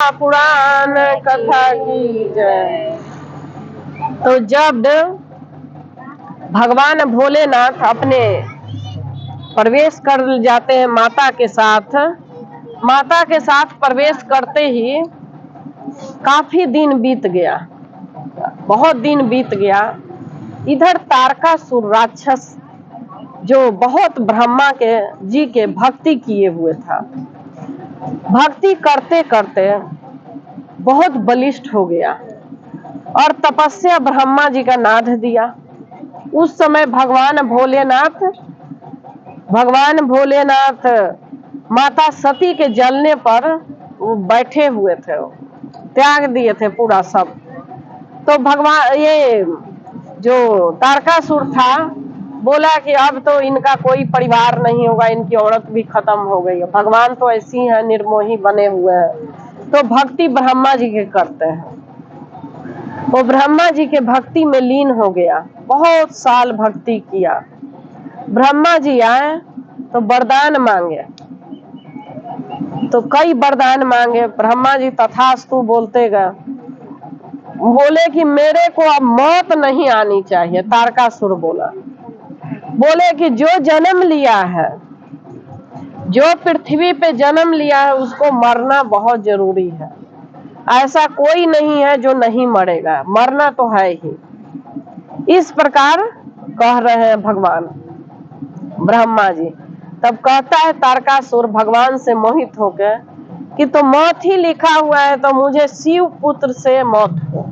पुराण कथा की जय। तो जब भगवान भोलेनाथ अपने प्रवेश कर जाते हैं माता के साथ प्रवेश करते ही काफी दिन बीत गया, बहुत दिन बीत गया। इधर तारकासुर राक्षस जो बहुत ब्रह्मा के जी के भक्ति किए हुए था, भक्ति करते करते बहुत बलिष्ठ हो गया और तपस्या ब्रह्मा जी का नाद दिया। उस समय भगवान भोलेनाथ माता सती के जलने पर वो बैठे हुए थे, त्याग दिए थे पूरा सब। तो भगवान ये जो तारकासुर था बोला कि अब तो इनका कोई परिवार नहीं होगा, इनकी औरत भी खत्म हो गई है। भगवान तो ऐसी है, निर्मोही बने हुए हैं। तो भक्ति ब्रह्मा जी के करते हैं। वो ब्रह्मा जी के भक्ति में लीन हो गया, बहुत साल भक्ति किया। ब्रह्मा जी आए तो वरदान मांगे, तो कई वरदान मांगे। ब्रह्मा जी तथास्तु बोलते गए। बोले कि मेरे को अब मौत नहीं आनी चाहिए। तारकासुर बोले कि जो जन्म लिया है, जो पृथ्वी पे जन्म लिया है, उसको मरना बहुत जरूरी है। ऐसा कोई नहीं है जो नहीं मरेगा, मरना तो है ही। इस प्रकार कह रहे हैं भगवान ब्रह्मा जी। तब कहता है तारकासुर भगवान से मोहित होकर कि तो मौत ही लिखा हुआ है, तो मुझे शिव पुत्र से मौत हो,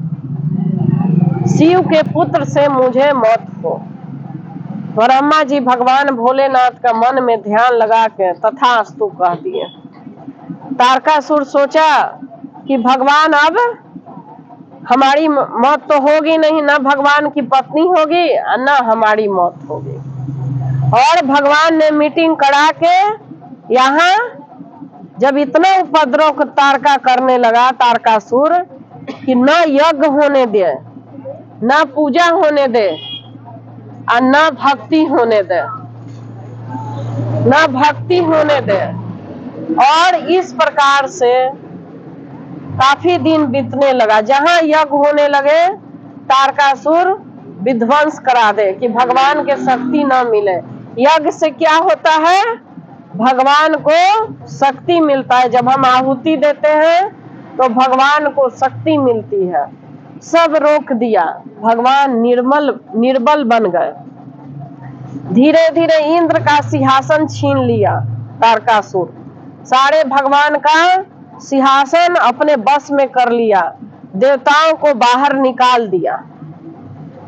शिव के पुत्र से मुझे मौत हो। ब्रह्मा जी भगवान भोलेनाथ का मन में ध्यान लगा के तथास्तु कह दिए। तारकासुर सोचा कि भगवान अब हमारी मौत तो होगी नहीं, ना भगवान की पत्नी होगी और ना हमारी मौत होगी। और भगवान ने मीटिंग करा के यहाँ जब इतना उपद्रव तारका करने लगा तारकासुर कि न यज्ञ होने दे, न पूजा होने दे और न भक्ति होने दे, न भक्ति होने दे। और इस प्रकार से काफी दिन बीतने लगा। जहां यज्ञ होने लगे तारकासुर विध्वंस करा दे कि भगवान के शक्ति न मिले। यज्ञ से क्या होता है, भगवान को शक्ति मिलता है। जब हम आहुति देते हैं तो भगवान को शक्ति मिलती है। सब रोक दिया, भगवान निर्बल बन गए। धीरे धीरे इंद्र का सिंहासन छीन लिया तारकासुर, सारे भगवान का सिंहासन अपने बस में कर लिया, देवताओं को बाहर निकाल दिया।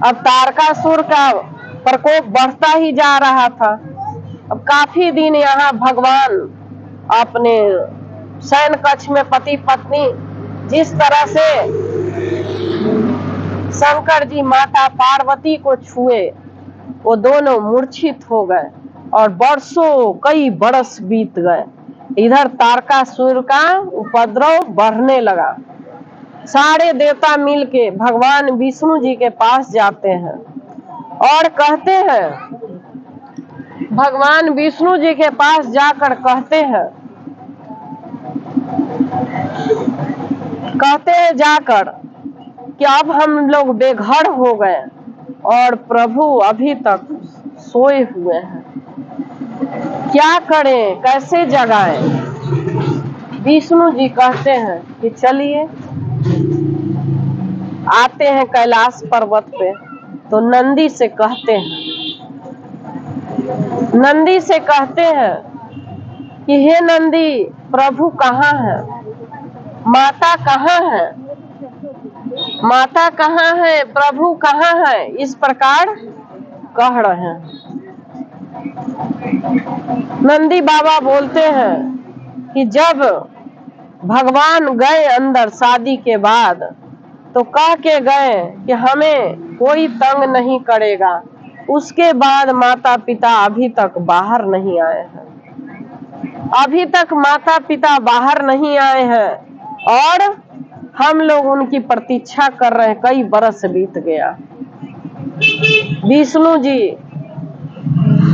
अब तारकासुर का प्रकोप बढ़ता ही जा रहा था। अब काफी दिन यहाँ भगवान अपने शयन कक्ष में पति पत्नी, जिस तरह से शंकर जी माता पार्वती को छुए, वो दोनों मूर्छित हो गए और वर्षों कई बरस बीत गए। इधर तारकासुर का उपद्रव बढ़ने लगा। सारे देवता मिलके भगवान विष्णु जी के पास जाते हैं और कहते हैं, भगवान विष्णु जी के पास जाकर कहते हैं जाकर कि अब हम लोग बेघर हो गए और प्रभु अभी तक सोए हुए हैं, क्या करें, कैसे जगाएं। विष्णु जी कहते हैं कि चलिए। आते हैं कैलाश पर्वत पे तो नंदी से कहते हैं कि हे नंदी, प्रभु कहाँ है, माता कहाँ है, माता कहाँ है, प्रभु कहाँ है। इस प्रकार कह रहे हैं। नंदी बाबा बोलते हैं कि जब भगवान गए अंदर शादी के बाद तो कह के गए कि हमें कोई तंग नहीं करेगा। उसके बाद माता पिता अभी तक बाहर नहीं आए हैं, अभी तक माता पिता बाहर नहीं आए हैं और हम लोग उनकी प्रतीक्षा कर रहे हैं। कई बरस बीत गया। विष्णु जी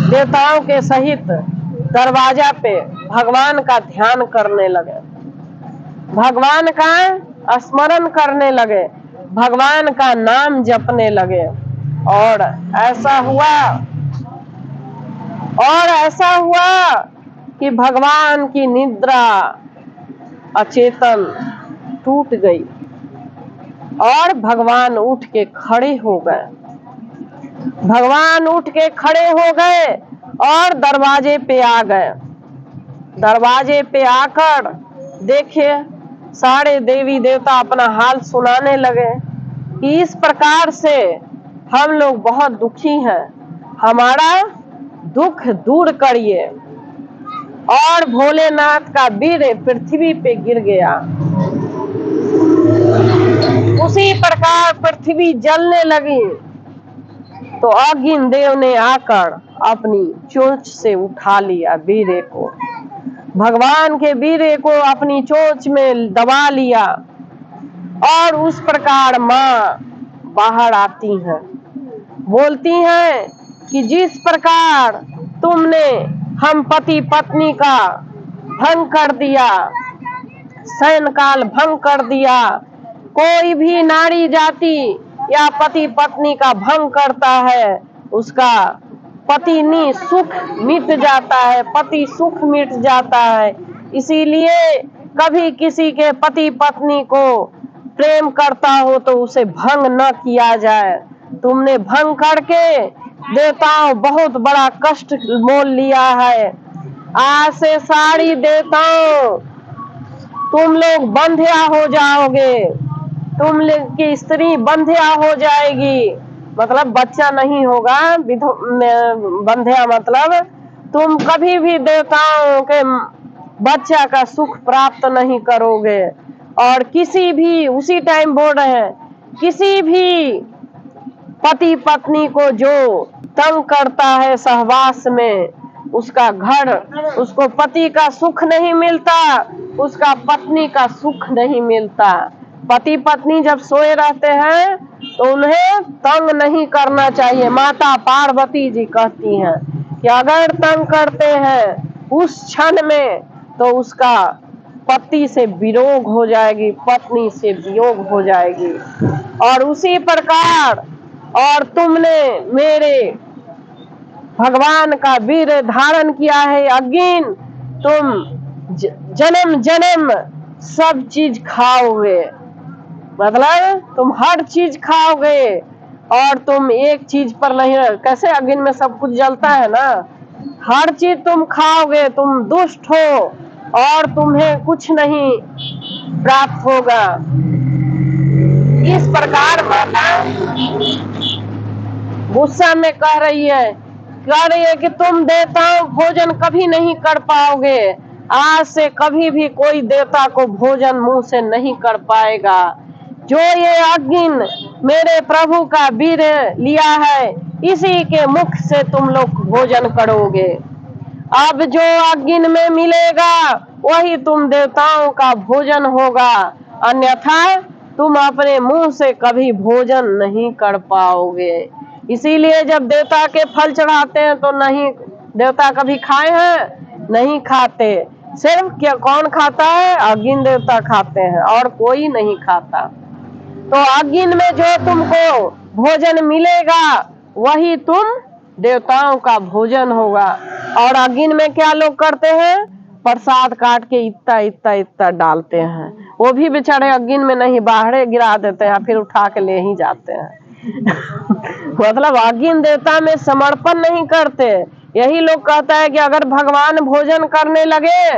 देवताओं के सहित दरवाजा पे भगवान का ध्यान करने लगे। भगवान का स्मरण करने लगे, भगवान का नाम जपने लगे। और ऐसा हुआ कि भगवान की निद्रा अचेतन टूट गई और भगवान उठ के खड़े हो गए। भगवान उठ के खड़े हो गए और दरवाजे पे आ गए। दरवाजे पे आकर देखे सारे देवी देवता अपना हाल सुनाने लगे कि इस प्रकार से हम लोग बहुत दुखी हैं, हमारा दुख दूर करिए। और भोलेनाथ का वीर पृथ्वी पे गिर गया। उसी प्रकार पृथ्वी जलने लगी तो अग्नि देव ने आकर अपनी चोंच से उठा लिया वीरे को, भगवान के वीरे को अपनी चोंच में दबा लिया। और उस प्रकार माँ बाहर आती हैं, बोलती हैं कि जिस प्रकार तुमने हम पति पत्नी का भंग कर दिया, शयन काल भंग कर दिया, कोई भी नारी जाति या पति पत्नी का भंग करता है उसका पत्नी सुख मिट जाता है, पति सुख मिट जाता है। इसीलिए कभी किसी के पति पत्नी को प्रेम करता हो तो उसे भंग न किया जाए। तुमने भंग करके देवताओं बहुत बड़ा कष्ट मोल लिया है। आज से सारी देवताओं तुम लोग बंध्या हो जाओगे, तुम लोग की स्त्री बंध्या हो जाएगी, मतलब बच्चा नहीं होगा। बंध्या मतलब तुम कभी भी देवताओं के बच्चा का सुख प्राप्त नहीं करोगे। और किसी भी, उसी टाइम बोल रहे हैं, किसी भी पति पत्नी को जो तंग करता है सहवास में, उसका घर, उसको पति का सुख नहीं मिलता, उसका पत्नी का सुख नहीं मिलता। पति पत्नी जब सोए रहते हैं तो उन्हें तंग नहीं करना चाहिए। माता पार्वती जी कहती हैं कि अगर तंग करते हैं उस क्षण में तो उसका पति से वियोग हो जाएगी, पत्नी से वियोग हो जाएगी। और उसी प्रकार और तुमने मेरे भगवान का वीर धारण किया है अग्नि, तुम जन्म जन्म सब चीज खाओगे, मतलब तुम हर चीज खाओगे और तुम एक चीज पर नहीं। कैसे अग्नि में सब कुछ जलता है ना, हर चीज तुम खाओगे, तुम दुष्ट हो और तुम्हें कुछ नहीं प्राप्त होगा। इस प्रकार माता गुस्सा में कह रही है कि तुम देवताओं भोजन कभी नहीं कर पाओगे। आज से कभी भी कोई देवता को भोजन मुंह से नहीं कर पाएगा। जो ये अग्नि मेरे प्रभु का वीर लिया है, इसी के मुख से तुम लोग भोजन करोगे। अब जो अग्नि में मिलेगा वही तुम देवताओं का भोजन होगा, अन्यथा तुम अपने मुंह से कभी भोजन नहीं कर पाओगे। इसीलिए जब देवता के फल चढ़ाते हैं तो नहीं, देवता कभी खाए हैं? नहीं खाते। सिर्फ क्या कौन खाता है? अग्नि देवता खाते हैं और कोई नहीं खाता। तो अग्नि में जो तुमको भोजन मिलेगा वही तुम देवताओं का भोजन होगा। और अग्नि में क्या लोग करते हैं? प्रसाद काट के इतना इतना इतना डालते हैं, वो भी बेचारे अग्नि में नहीं, बाहरे गिरा देते हैं, फिर उठा के ले ही जाते हैं। मतलब अग्नि देवता में समर्पण नहीं करते। यही लोग कहता है कि अगर भगवान भोजन करने लगे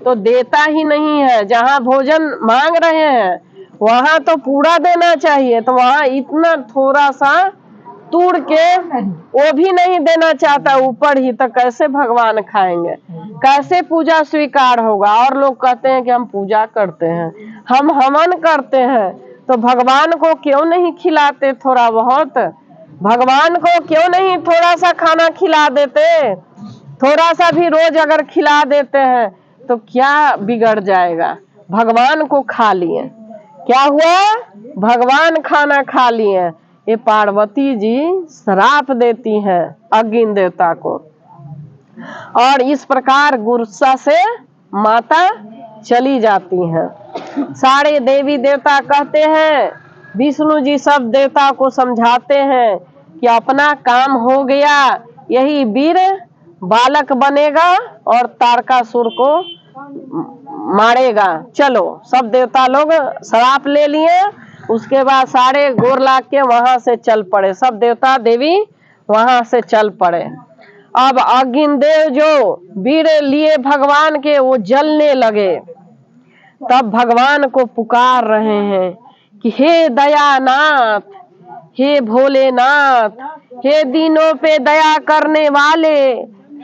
तो देता ही नहीं है। जहाँ भोजन मांग रहे हैं वहां तो पूरा देना चाहिए, तो वहां इतना थोड़ा सा तोड़ के वो भी नहीं देना चाहता ऊपर ही, तो कैसे भगवान खाएंगे, कैसे पूजा स्वीकार होगा। और लोग कहते हैं कि हम पूजा करते हैं, हम हवन करते हैं, तो भगवान को क्यों नहीं खिलाते थोड़ा बहुत? भगवान को क्यों नहीं थोड़ा सा खाना खिला देते? थोड़ा सा भी रोज अगर खिला देते हैं तो क्या बिगड़ जाएगा? भगवान को खा लिए, क्या हुआ? भगवान खाना खा लिए। ये पार्वती जी श्राप देती हैं अग्नि देवता को। और इस प्रकार गुस्सा से माता चली जाती हैं। सारे देवी देवता कहते हैं, विष्णु जी सब देवता को समझाते हैं कि अपना काम हो गया, यही वीर बालक बनेगा और तारकासुर को मारेगा। चलो, सब देवता लोग श्राप ले लिए। उसके बाद सारे गोर लाग के वहां से चल पड़े, सब देवता देवी वहां से चल पड़े। अब अग्निदेव जो वीर लिए भगवान के, वो जलने लगे। तब भगवान को पुकार रहे हैं कि हे दयानाथ, हे भोलेनाथ, हे दीनों पे दया करने वाले,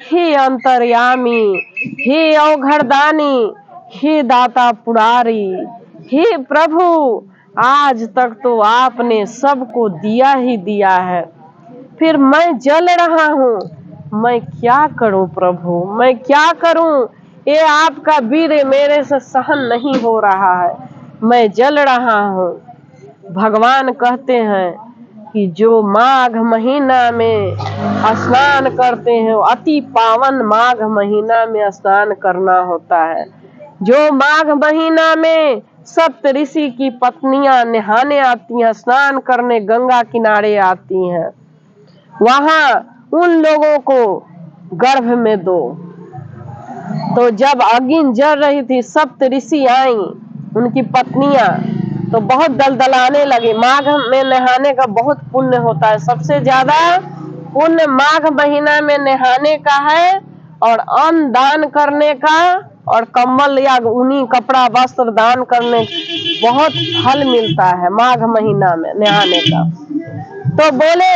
हे अंतर्यामी, हे अवघड़दानी, हे दाता पुरारी, हे प्रभु, आज तक तो आपने सबको दिया ही दिया है, फिर मैं जल रहा हूँ, मैं क्या करूं प्रभु, मैं क्या करूं? ये आपका वीर मेरे से सहन नहीं हो रहा है, मैं जल रहा हूँ। भगवान कहते हैं कि जो माघ महीना में स्नान करते हैं, अति पावन माघ महीना में स्नान करना होता है। जो माघ महीना में सप्त ऋषि की पत्नियां नहाने आती हैं, स्नान करने गंगा किनारे आती हैं, वहां उन लोगों को गर्भ में दो। तो जब अग्नि जल रही थी, सप्त ऋषि आई, उनकी पत्नियां, तो बहुत दलदलाने लगी। माघ में नहाने का बहुत पुण्य होता है, सबसे ज्यादा पुण्य माघ महीना में नहाने का है, और अन्न दान करने का, और कंबल या ऊनी कपड़ा वस्त्र दान करने बहुत फल मिलता है माघ महीना में नहाने का। तो बोले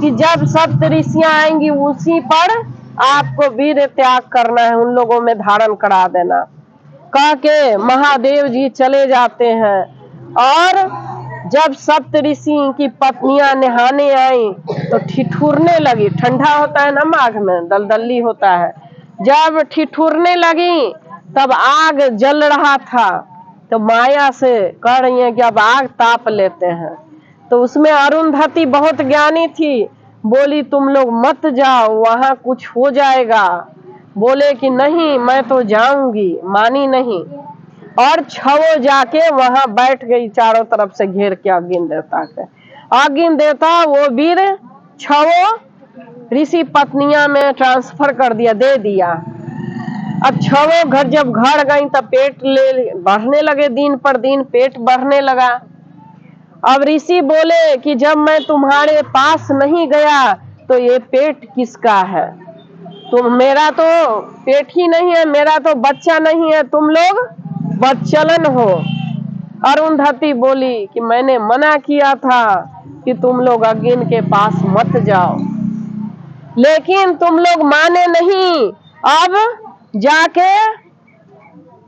कि जब सप्त ऋषियां आएंगी उसी पर आपको वीर त्याग करना है, उन लोगों में धारण करा देना। कह के महादेव जी चले जाते हैं। और जब सप्त ऋषि की पत्नियां नहाने आई तो ठिठुरने लगी, ठंडा होता है ना माघ में, दलदली होता है। जब ठिठुरने लगी तब आग जल रहा था, तो माया से कह रही है कि अब आग ताप लेते हैं। तो उसमें अरुंधति बहुत ज्ञानी थी, बोली तुम लोग मत जाओ, वहां कुछ हो जाएगा। बोले कि नहीं, मैं तो जाऊंगी, मानी नहीं। और छवो जाके वहां बैठ गई, चारों तरफ से घेर के अग्नि देवता के। अग्नि देवता वो वीर छवो ऋषि पत्नियां में ट्रांसफर कर दिया, दे दिया। अब छवो घर जब घर गई तब पेट ले बढ़ने लगे, दिन पर दिन पेट बढ़ने लगा। अब ऋषि बोले कि जब मैं तुम्हारे पास नहीं गया तो ये पेट किसका है? तुम, मेरा तो पेट ही नहीं है, मेरा तो बच्चा नहीं है, तुम लोग बच्चलन हो। अरुंधति बोली कि मैंने मना किया था कि तुम लोग अग्नि के पास मत जाओ, लेकिन तुम लोग माने नहीं। अब जाके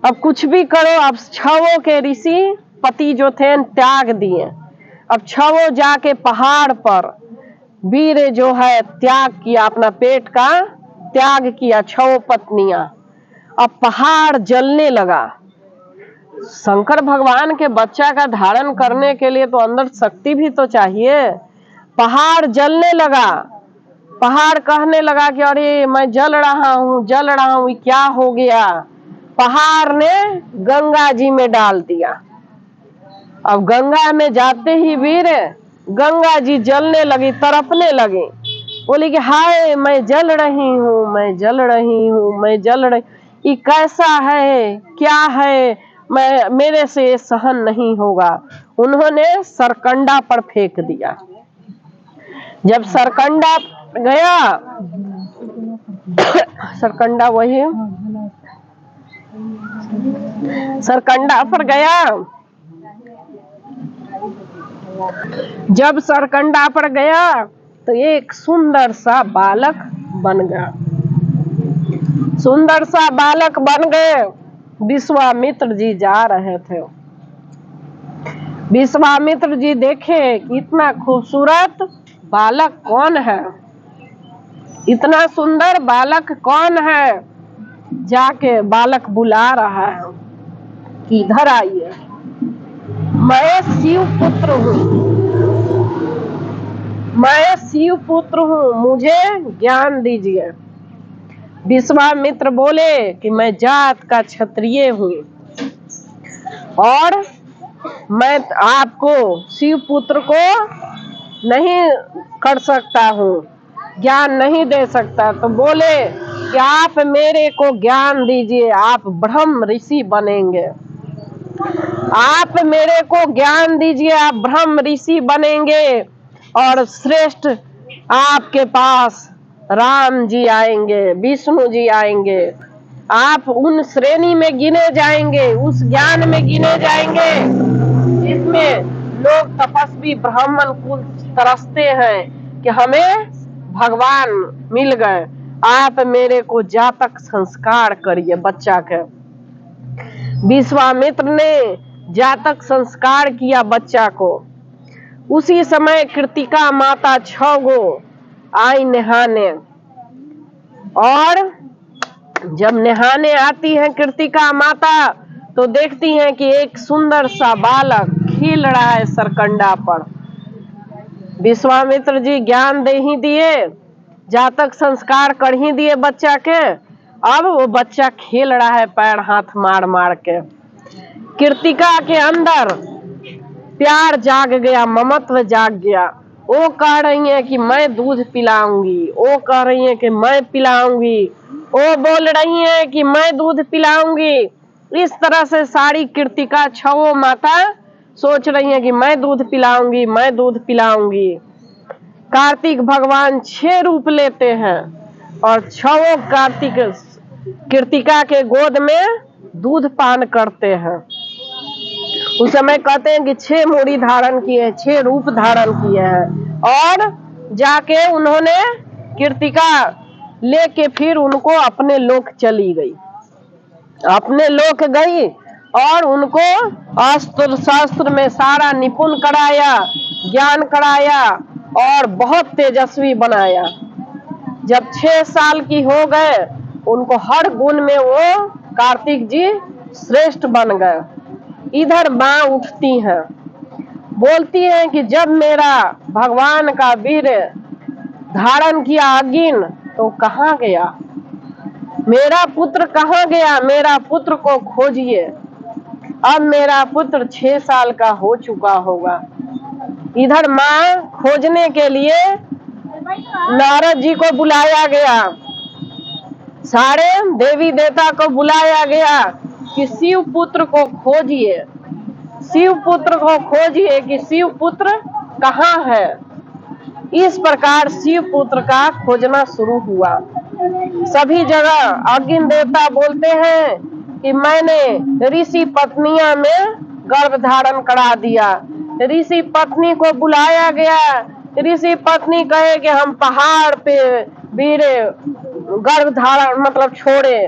अब कुछ भी करो। अब छवों के ऋषि पति जो थे त्याग दिए। अब छवो जाके पहाड़ पर वीर जो है त्याग किया, अपना पेट का त्याग किया, छवो पत्नियां। अब पहाड़ जलने लगा। शंकर भगवान के बच्चा का धारण करने के लिए तो अंदर शक्ति भी तो चाहिए। पहाड़ जलने लगा। पहाड़ कहने लगा कि अरे मैं जल रहा हूँ, जल रहा हूँ, क्या हो गया? पहाड़ ने गंगा जी में डाल दिया। अब गंगा में जाते ही वीर गंगा जी जलने लगी, तड़पने लगी। बोली कि हाय, मैं जल रही हूँ, मैं जल रही हूँ, मैं जल रही, ये कैसा है, क्या है, मैं, मेरे से सहन नहीं होगा। उन्होंने सरकंडा पर फेंक दिया। जब सरकंडा गया, सरकंडा वही सरकंडा पर गया। जब सरकंडा पर गया तो एक सुंदर सा बालक बन गया। सुंदर सा बालक बन गए। विश्वामित्र जी जा रहे थे। विश्वामित्र जी देखे कि इतना खूबसूरत बालक कौन है, इतना सुंदर बालक कौन है। जाके बालक बुला रहा है कि इधर आइए, मैं शिव पुत्र हूँ, मैं शिव पुत्र हूँ, मुझे ज्ञान दीजिए। विश्वामित्र बोले कि मैं जात का क्षत्रिय हूँ, और मैं आपको शिव पुत्र को नहीं कर सकता हूँ, ज्ञान नहीं दे सकता। तो बोले कि आप मेरे को ज्ञान दीजिए, आप ब्रह्म ऋषि बनेंगे। आप मेरे को ज्ञान दीजिए, आप ब्रह्म ऋषि बनेंगे और श्रेष्ठ आपके पास राम जी आएंगे, विष्णु जी आएंगे। आप उन श्रेणी में गिने जाएंगे, उस ज्ञान में गिने जाएंगे जिसमें लोग तपस्वी ब्राह्मण कुल तरसते हैं कि हमें भगवान मिल गए। आप मेरे को जातक संस्कार करिए बच्चा के। विश्वामित्र ने जातक संस्कार किया बच्चा को। उसी समय कृतिका माता 6 गो आई नहाने, और जब नहाने आती है कृतिका माता तो देखती हैं कि एक सुंदर सा बालक खेल रहा है सरकंडा पर। विश्वामित्र जी ज्ञान दे ही दिए, जातक संस्कार कर ही दिए बच्चा के। अब वो बच्चा खेल रहा है पैर हाथ मार मार के। कृतिका के अंदर प्यार जाग गया, ममत्व जाग गया। वो कह रही है कि मैं दूध पिलाऊंगी, वो कह रही है कि मैं पिलाऊंगी, वो बोल रही है कि मैं दूध पिलाऊंगी। इस तरह से सारी कृतिका 6 माता सोच रही है कि मैं दूध पिलाऊंगी, मैं दूध पिलाऊंगी। कार्तिक भगवान 6 रूप लेते हैं और 6 कार्तिक कृतिका के गोद में दूध पान करते हैं। उस समय कहते हैं कि 6 मूड़ी धारण किए, 6 रूप धारण किए हैं। और जाके उन्होंने कृतिका लेके फिर उनको अपने लोक चली गई, अपने लोक गई और उनको अस्त्र शस्त्र में सारा निपुण कराया, ज्ञान कराया और बहुत तेजस्वी बनाया। जब 6 साल की हो गए, उनको हर गुण में वो कार्तिक जी श्रेष्ठ बन गए। इधर माँ उठती हैं, बोलती हैं कि जब मेरा भगवान का वीर धारण किया अग्नि तो कहाँ गया, मेरा पुत्र कहाँ गया, मेरा पुत्र को खोजिए। अब मेरा पुत्र 6 साल का हो चुका होगा। इधर माँ खोजने के लिए नारद जी को बुलाया गया, सारे देवी देवता को बुलाया गया कि शिव पुत्र को खोजिए, शिव पुत्र को खोजिए कि शिव पुत्र कहाँ है। इस प्रकार शिव पुत्र का खोजना शुरू हुआ। सभी जगह अग्नि देवता बोलते हैं कि मैंने ऋषि पत्नियां में गर्भ धारण करा दिया। ऋषि पत्नी को बुलाया गया, ऋषि पत्नी कहे कि हम पहाड़ पे वीरे गर्भ धारण मतलब छोड़े।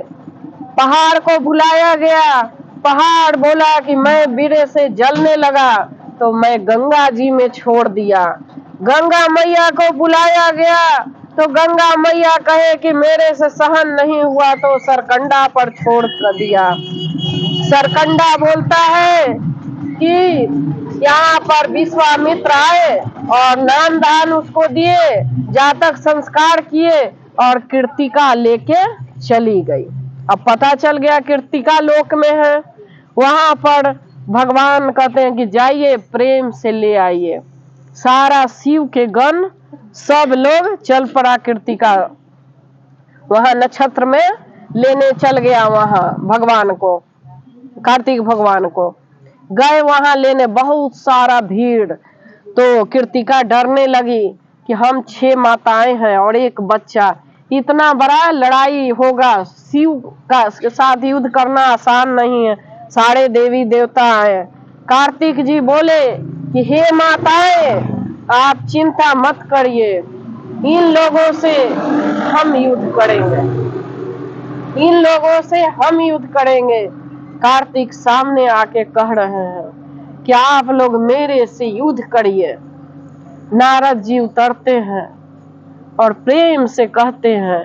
पहाड़ को बुलाया गया, पहाड़ बोला कि मैं वीरे से जलने लगा तो मैं गंगा जी में छोड़ दिया। गंगा मैया को बुलाया गया तो गंगा मैया कहे कि मेरे से सहन नहीं हुआ तो सरकंडा पर छोड़ कर दिया। सरकंडा बोलता है कि यहाँ पर विश्वामित्र आए और नाम दान उसको दिए, जातक संस्कार किए और कृतिका लेके चली गई। अब पता चल गया कृतिका लोक में है। वहां पर भगवान कहते हैं कि जाइए प्रेम से ले आइए। सारा शिव के गण सब लोग चल पड़ा कृतिका, वहां नक्षत्र में लेने चल गया। वहां भगवान को, कार्तिक भगवान को गए वहां लेने, बहुत सारा भीड़। तो कृतिका डरने लगी कि हम 6 माताएं हैं और एक बच्चा, इतना बड़ा लड़ाई होगा, शिव का साथ युद्ध करना आसान नहीं है, सारे देवी देवता आए। कार्तिक जी बोले कि हे माताएं आप चिंता मत करिए, इन लोगों से हम युद्ध करेंगे, इन लोगों से हम युद्ध करेंगे। कार्तिक सामने आके कह रहे हैं कि आप लोग मेरे से युद्ध करिए। नारद जी उतरते हैं और प्रेम से कहते हैं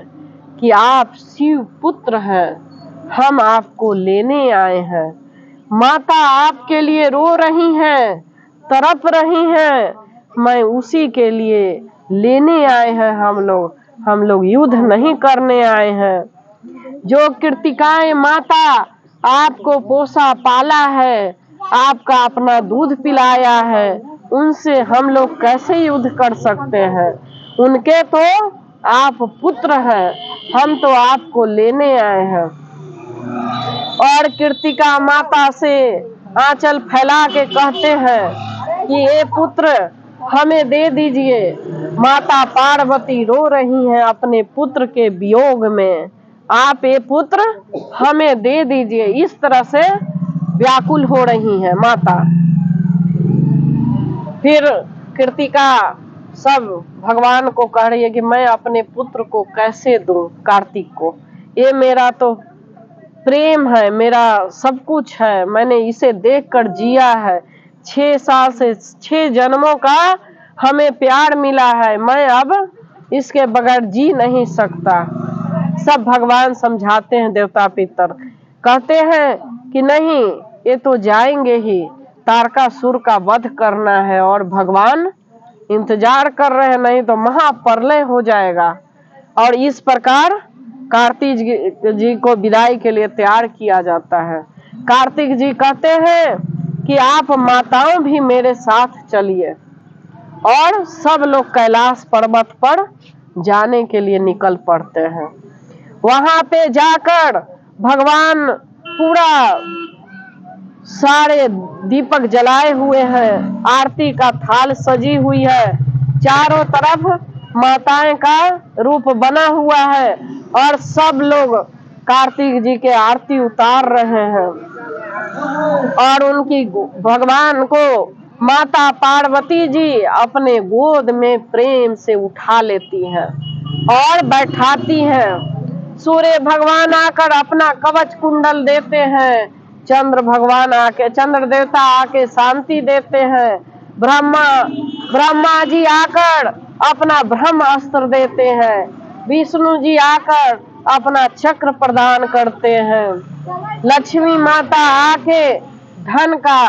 कि आप शिव पुत्र हैं, हम आपको लेने आए हैं। माता आपके लिए रो रही हैं, तड़प रही हैं, मैं उसी के लिए लेने आए हैं। हम लोग युद्ध नहीं करने आए हैं। जो कृतिकाएं माता आपको पोसा पाला है, आपका अपना दूध पिलाया है, उनसे हम लोग कैसे युद्ध कर सकते हैं? उनके तो आप पुत्र हैं, हम तो आपको लेने आए हैं। और कृतिका माता से आंचल फैला के कहते हैं कि ये पुत्र हमें दे दीजिए। माता पार्वती रो रही हैं अपने पुत्र के वियोग में, आप ये पुत्र हमें दे दीजिए, इस तरह से व्याकुल हो रही हैं माता। फिर कृतिका सब भगवान को कह रही है कि मैं अपने पुत्र को कैसे दूं कार्तिक को, ये मेरा तो प्रेम है, मेरा सब कुछ है, मैंने इसे देखकर जिया है, 6 साल से 6 जन्मों का हमें प्यार मिला है, मैं अब इसके बगैर जी नहीं सकता। सब भगवान समझाते हैं, देवता पितर कहते हैं कि नहीं, ये तो जाएंगे ही, तारकासुर का वध करना है और भगवान इंतजार कर रहे हैं, नहीं तो महाप्रलय हो जाएगा। और इस प्रकार कार्तिक जी को विदाई के लिए तैयार किया जाता है। कार्तिक जी कहते हैं कि आप माताओं भी मेरे साथ चलिए, और सब लोग कैलाश पर्वत पर जाने के लिए निकल पड़ते हैं। वहां पे जाकर भगवान पूरा सारे दीपक जलाए हुए हैं, आरती का थाल सजी हुई है, चारों तरफ माताएं का रूप बना हुआ है, और सब लोग कार्तिक जी के आरती उतार रहे हैं। और उनकी भगवान को माता पार्वती जी अपने गोद में प्रेम से उठा लेती हैं और बैठाती हैं। सूर्य भगवान आकर अपना कवच कुंडल देते हैं, चंद्र भगवान आके, चंद्र देवता आके शांति देते हैं, ब्रह्मा जी आकर अपना ब्रह्म अस्त्र देते हैं, विष्णु जी आकर अपना चक्र प्रदान करते हैं, लक्ष्मी माता आके धन का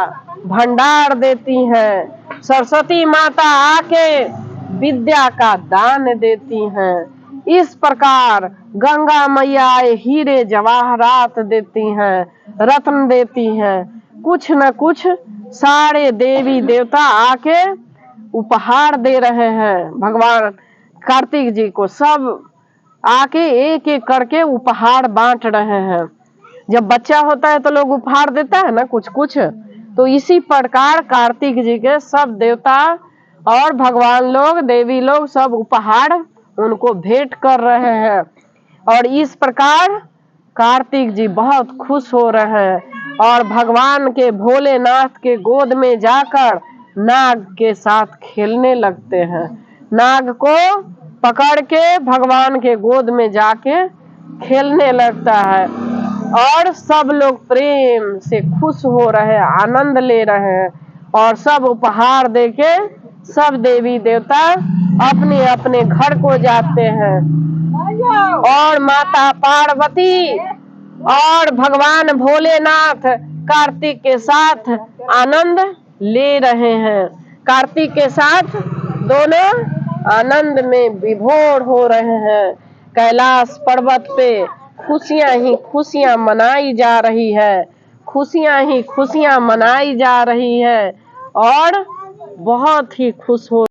भंडार देती हैं, सरस्वती माता आके विद्या का दान देती हैं। इस प्रकार गंगा मैया हीरे जवाहरात देती हैं, रत्न देती हैं, कुछ न कुछ सारे देवी देवता आके उपहार दे रहे हैं भगवान कार्तिक जी को। सब आके एक एक करके उपहार बांट रहे हैं। जब बच्चा होता है तो लोग उपहार देता है ना कुछ कुछ, तो इसी प्रकार कार्तिक जी के सब देवता और भगवान लोग, देवी लोग सब उपहार उनको भेंट कर रहे हैं। और इस प्रकार कार्तिक जी बहुत खुश हो रहे हैं और भगवान के भोलेनाथ के गोद में जाकर नाग के साथ खेलने लगते हैं। नाग को पकड़ के भगवान के गोद में जाके खेलने लगता है, और सब लोग प्रेम से खुश हो रहे हैं, आनंद ले रहे हैं, और सब उपहार देके सब देवी देवता अपने अपने घर को जाते हैं। और माता पार्वती और भगवान भोलेनाथ कार्तिक के साथ आनंद ले रहे हैं। कार्तिक के साथ दोनों आनंद में विभोर हो रहे हैं। कैलाश पर्वत पे खुशियां ही खुशियां मनाई जा रही है, खुशियां ही खुशियां मनाई जा रही है, और बहुत ही खुश हो